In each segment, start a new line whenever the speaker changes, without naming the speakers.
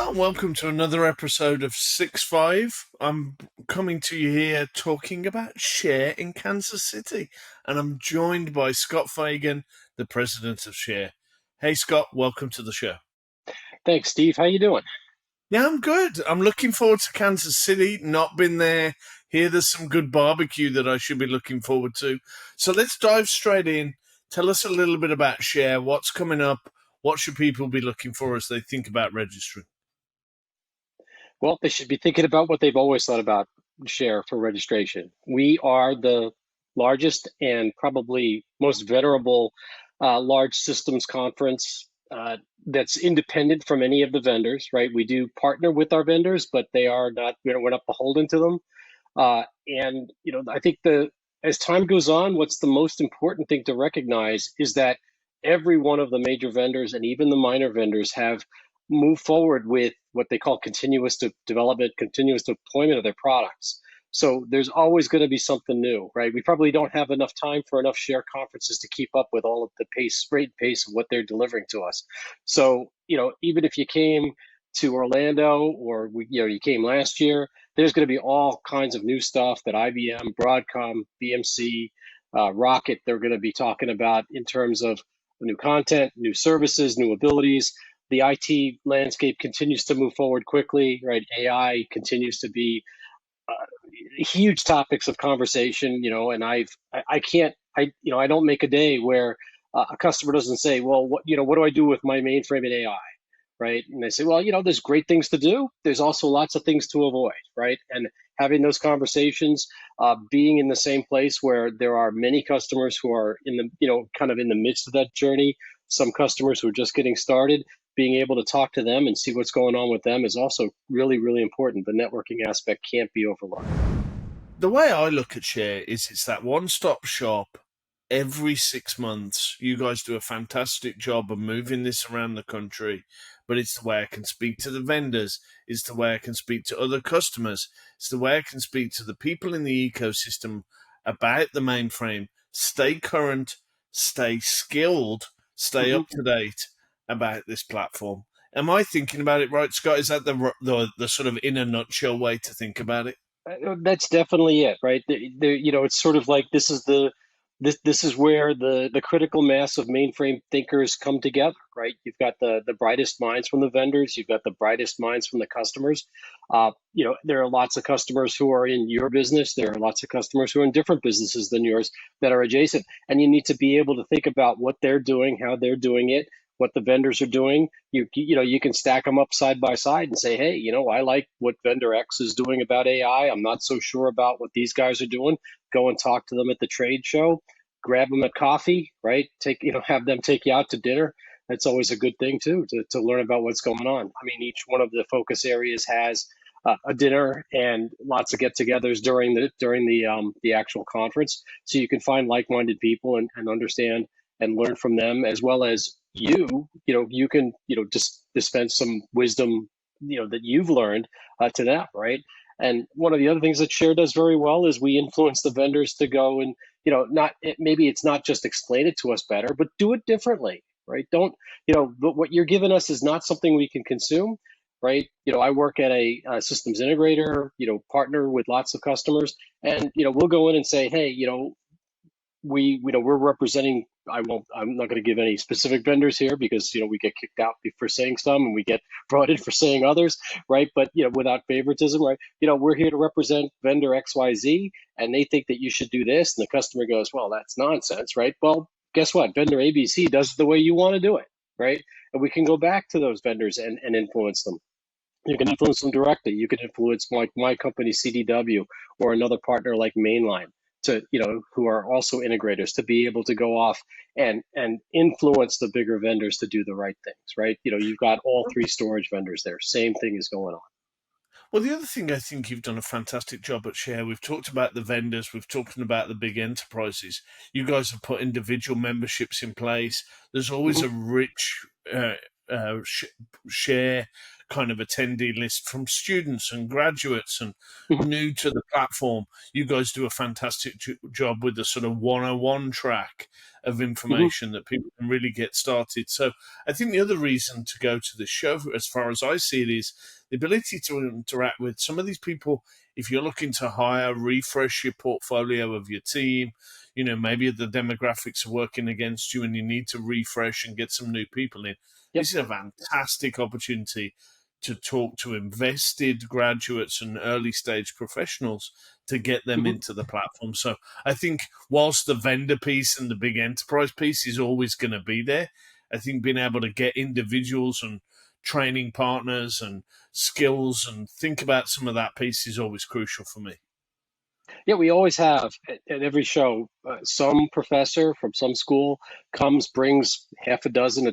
Well, welcome to another episode of Six Five. I'm coming to you here talking about Share in Kansas City, and I'm joined by Scott Fagen, the president of Share. Hey, Scott, welcome to the show.
Thanks, Steve. How you doing?
Yeah, I'm good. I'm looking forward to Kansas City. Not been there. Here, there's some good barbecue that I should be looking forward to. So let's dive straight in. Tell us a little bit about Share. What's coming up? What should people be looking for as they think about registering?
Well, they should be thinking about what they've always thought about Share for registration. We are the largest and probably most venerable large systems conference that's independent from any of the vendors, right? We do partner with our vendors, but they are not, we're not beholden to them. I think as time goes on, what's the most important thing to recognize is that every one of the major vendors and even the minor vendors have moved forward with what they call development, continuous deployment of their products. So there's always going to be something new, right? We probably don't have enough time for enough share conferences to keep up with all of the rate and pace of what they're delivering to us. So, even if you came to Orlando or you came last year, there's going to be all kinds of new stuff that IBM, Broadcom, BMC, Rocket, they're going to be talking about in terms of new content, new services, new abilities. The IT landscape continues to move forward quickly, right? AI continues to be huge topics of conversation, and I can't, I don't make a day where a customer doesn't say, well, what do I do with my mainframe and AI? Right? And they say, well, there's great things to do. There's also lots of things to avoid, right? And having those conversations, being in the same place where there are many customers who are in the, kind of in the midst of that journey, some customers who are just getting started, being able to talk to them and see what's going on with them is also really, really important. The networking aspect can't be overlooked.
The way I look at Share is it's that one-stop shop every 6 months. You guys do a fantastic job of moving this around the country, but it's the way I can speak to the vendors. It's the way I can speak to other customers. It's the way I can speak to the people in the ecosystem about the mainframe. Stay current, stay skilled, stay up to date about this platform. Am I thinking about it right, Scott? Is that the sort of in a nutshell way to think about it?
That's definitely it, right? It's sort of like this is where the critical mass of mainframe thinkers come together, right? You've got the brightest minds from the vendors, you've got the brightest minds from the customers. There are lots of customers who are in your business. There are lots of customers who are in different businesses than yours that are adjacent, and you need to be able to think about what they're doing, how they're doing it, what the vendors are doing. You can stack them up side by side and say, hey, I like what vendor X is doing about AI. I'm not so sure about what these guys are doing. Go and talk to them at the trade show, grab them at coffee, right? Have them take you out to dinner. That's always a good thing too, to learn about what's going on. I mean, each one of the focus areas has a dinner and lots of get-togethers during the actual conference, so you can find like-minded people and understand and learn from them, as well as you can just dispense some wisdom that you've learned to them, right? And one of the other things that Share does very well is we influence the vendors to go and maybe it's not just explain it to us better, but do it differently, right? Don't but what you're giving us is not something we can consume, right? I work at a systems integrator, partner with lots of customers, and we'll go in and say, hey, we're representing, I'm not going to give any specific vendors here because we get kicked out for saying some and we get brought in for saying others, right? But without favoritism, right? We're here to represent vendor XYZ, and they think that you should do this, and the customer goes, well, that's nonsense, right? Well, guess what? Vendor ABC does it the way you want to do it, right? And we can go back to those vendors and influence them. You can influence them directly. You can influence like my company CDW or another partner like Mainline, to who are also integrators, to be able to go off and influence the bigger vendors to do the right things, right? You've got all three storage vendors there. Same thing is going on.
Well, the other thing I think you've done a fantastic job at Share, we've talked about the vendors, we've talked about the big enterprises. You guys have put individual memberships in place. There's always a rich Share kind of attendee list from students and graduates and
Mhm.
new to the platform. You guys do a fantastic job with the sort of 101 track of
Mhm.
information that people can really get started. So I think the other reason to go to this show, as far as I see it, is the ability to interact with some of these people. If you're looking to hire, refresh your portfolio of your team, maybe the demographics are working against you and you need to refresh and get some new people in.
Yep.
This is a fantastic opportunity to talk to invested graduates and early stage professionals to get them
Mhm.
into the platform. So I think whilst the vendor piece and the big enterprise piece is always going to be there, I think being able to get individuals and training partners and skills and think about some of that piece is always crucial for me.
Yeah, we always have at every show. Some professor from some school comes, brings half a dozen,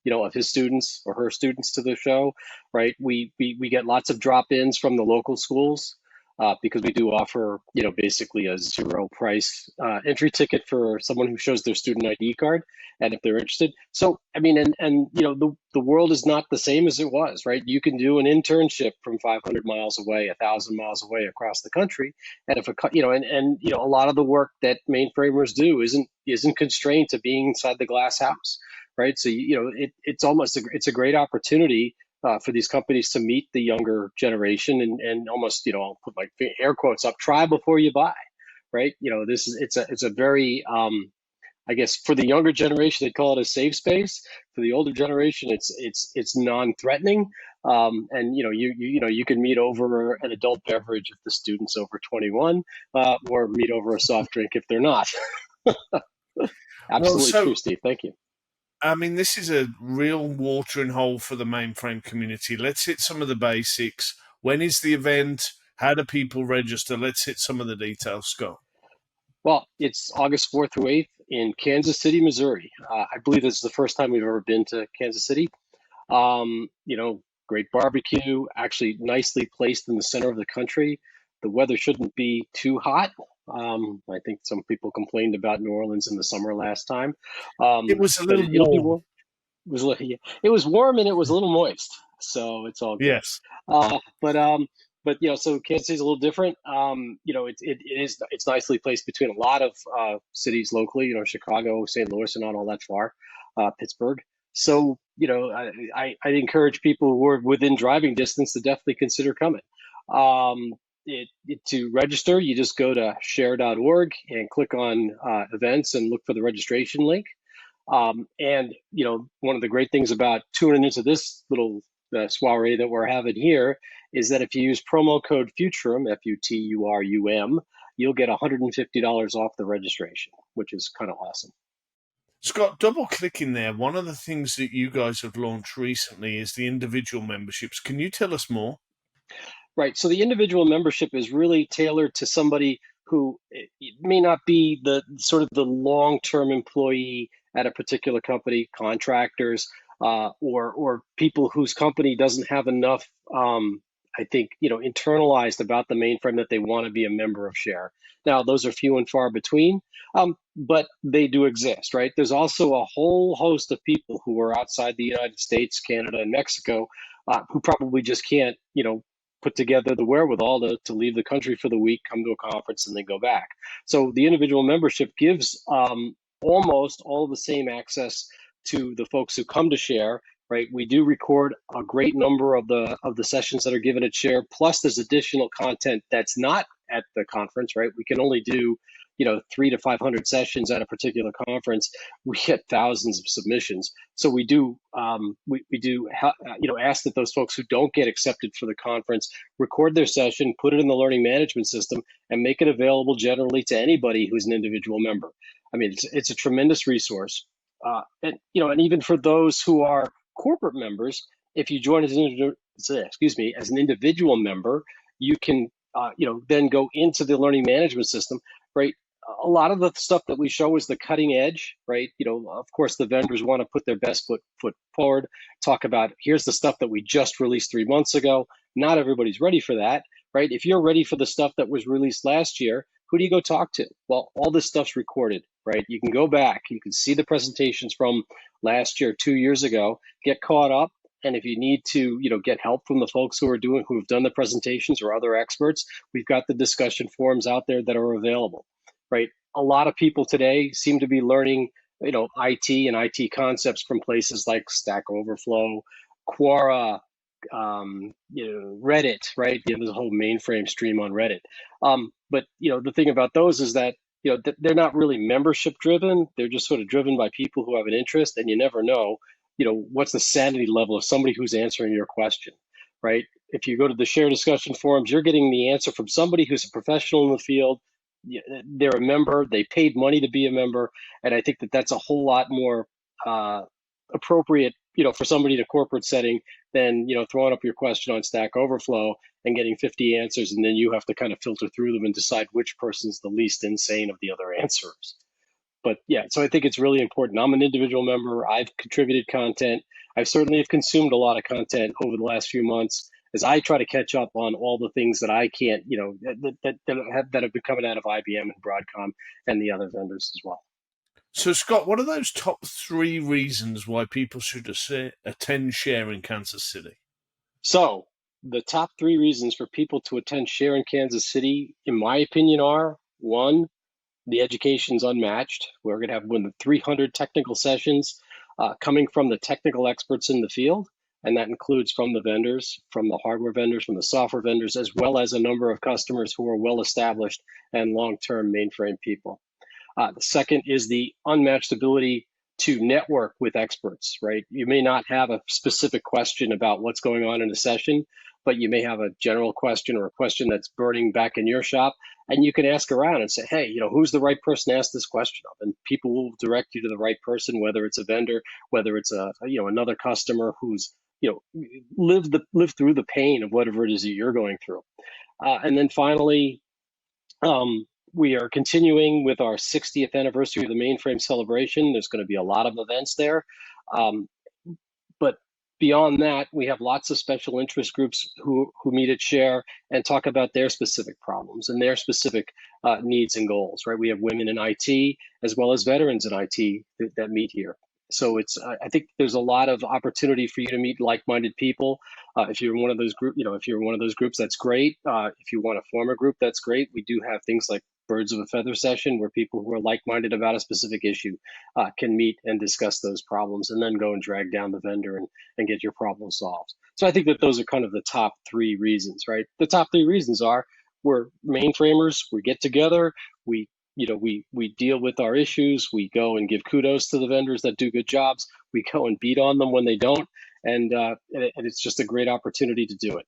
of his students or her students to the show, right? We get lots of drop-ins from the local schools because we do offer, basically a zero price entry ticket for someone who shows their student ID card, and if they're interested. So, I mean, and the world is not the same as it was, right? You can do an internship from 500 miles away, 1,000 miles away across the country, and if a lot of the work that mainframers do isn't constrained to being inside the glass house, right? So it's a great opportunity for these companies to meet the younger generation and almost, I'll put my air quotes up, try before you buy, right? This is it's a very I guess for the younger generation, they call it a safe space. For the older generation, it's non-threatening, and you can meet over an adult beverage if the student's over 21, or meet over a soft drink if they're not.
Well,
Absolutely
so
true, Steve. Thank you.
I mean, this is a real watering hole for the mainframe community. Let's hit some of the basics. When is the event? How do people register? Let's hit some of the details, Scott.
Well, it's August 4th through 8th in Kansas City, Missouri. I believe this is the first time we've ever been to Kansas City. Great barbecue, actually nicely placed in the center of the country. The weather shouldn't be too hot. I think some people complained about New Orleans in the summer last time,
It was a
but
little
it'll be
warm.
warm. Yeah, it was warm and it was a little moist, so it's all good.
Yes.
But so Kansas City's a little different. It's nicely placed between a lot of cities locally. Chicago, St. Louis are not all that far. Pittsburgh. So I'd encourage people who are within driving distance to definitely consider coming. To register, you just go to share.org and click on events and look for the registration link. And one of the great things about tuning into this little soiree that we're having here is that if you use promo code Futurum, Futurum, you'll get $150 off the registration, which is kind of awesome.
Scott, double clicking there, one of the things that you guys have launched recently is the individual memberships. Can you tell us more?
Right. So the individual membership is really tailored to somebody who it may not be the sort of the long-term employee at a particular company, contractors, or people whose company doesn't have enough, I think, internalized about the mainframe that they want to be a member of Share. Now, those are few and far between, but they do exist, right? There's also a whole host of people who are outside the United States, Canada, and Mexico, who probably just can't, put together the wherewithal to leave the country for the week, come to a conference, and then go back. So the individual membership gives almost all the same access to the folks who come to Share. Right, we do record a great number of the sessions that are given at Share. Plus, there's additional content that's not at the conference. Right, we can only do 300 to 500 sessions at a particular conference. We get thousands of submissions, so we do ask that those folks who don't get accepted for the conference record their session, put it in the learning management system, and make it available generally to anybody who's an individual member. I mean, it's a tremendous resource, and even for those who are corporate members, if you join as an individual member, you can then go into the learning management system, right? A lot of the stuff that we show is the cutting edge, right? Of course, the vendors want to put their best foot forward, talk about here's the stuff that we just released 3 months ago. Not everybody's ready for that, right? If you're ready for the stuff that was released last year, who do you go talk to? Well, all this stuff's recorded, right? You can go back, you can see the presentations from last year, 2 years ago, get caught up, And if you need to, get help from the folks who've done the presentations or other experts, we've got the discussion forums out there that are available, right? A lot of people today seem to be learning, IT and IT concepts from places like Stack Overflow, Quora, Reddit, right? There's a whole mainframe stream on Reddit. But the thing about those is that they're not really membership driven. They're just sort of driven by people who have an interest, and you never know, what's the sanity level of somebody who's answering your question, right? If you go to the share discussion forums, you're getting the answer from somebody who's a professional in the field. They're a member. They paid money to be a member, and I think that that's a whole lot more appropriate, for somebody in a corporate setting than throwing up your question on Stack Overflow and getting 50 answers, and then you have to kind of filter through them and decide which person's the least insane of the other answers. But yeah, so I think it's really important. I'm an individual member. I've contributed content. I certainly have consumed a lot of content over the last few months as I try to catch up on all the things that I can't, that have been coming out of IBM and Broadcom and the other vendors as well.
So, Scott, what are those top 3 reasons why people should attend Share in Kansas City?
So, the top 3 reasons for people to attend Share in Kansas City, in my opinion, are: 1, the education's unmatched. We're going to have more than 300 technical sessions coming from the technical experts in the field, and that includes from the vendors, from the hardware vendors, from the software vendors, as well as a number of customers who are well established and long-term mainframe people. The second is the unmatched ability to network with experts, right? You may not have a specific question about what's going on in a session, but you may have a general question or a question that's burning back in your shop, and you can ask around and say, hey, who's the right person to ask this question of? And people will direct you to the right person, whether it's a vendor, whether it's another customer who's lived through the pain of whatever it is that you're going through. And then finally, we are continuing with our 60th anniversary of the mainframe celebration. There's going to be a lot of events there. But beyond that, we have lots of special interest groups who meet at Share and talk about their specific problems and their specific needs and goals, right? We have women in IT as well as veterans in IT that meet here. So I think there's a lot of opportunity for you to meet like-minded people. If you're in one of those groups, that's great. If you want to form a group, that's great. We do have things like Birds of a Feather session where people who are like-minded about a specific issue can meet and discuss those problems and then go and drag down the vendor and get your problem solved. So I think that those are kind of the top 3 reasons, right? The top 3 reasons are: we're mainframers, we get together, we deal with our issues, we go and give kudos to the vendors that do good jobs, we go and beat on them when they don't, and it's just a great opportunity to do it.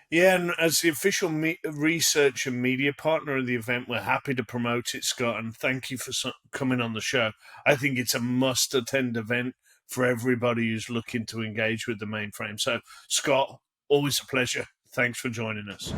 Yeah, and as the official research and media partner of the event, we're happy to promote it, Scott, and thank you for coming on the show. I think it's a must-attend event for everybody who's looking to engage with the mainframe. So, Scott, always a pleasure. Thanks for joining us.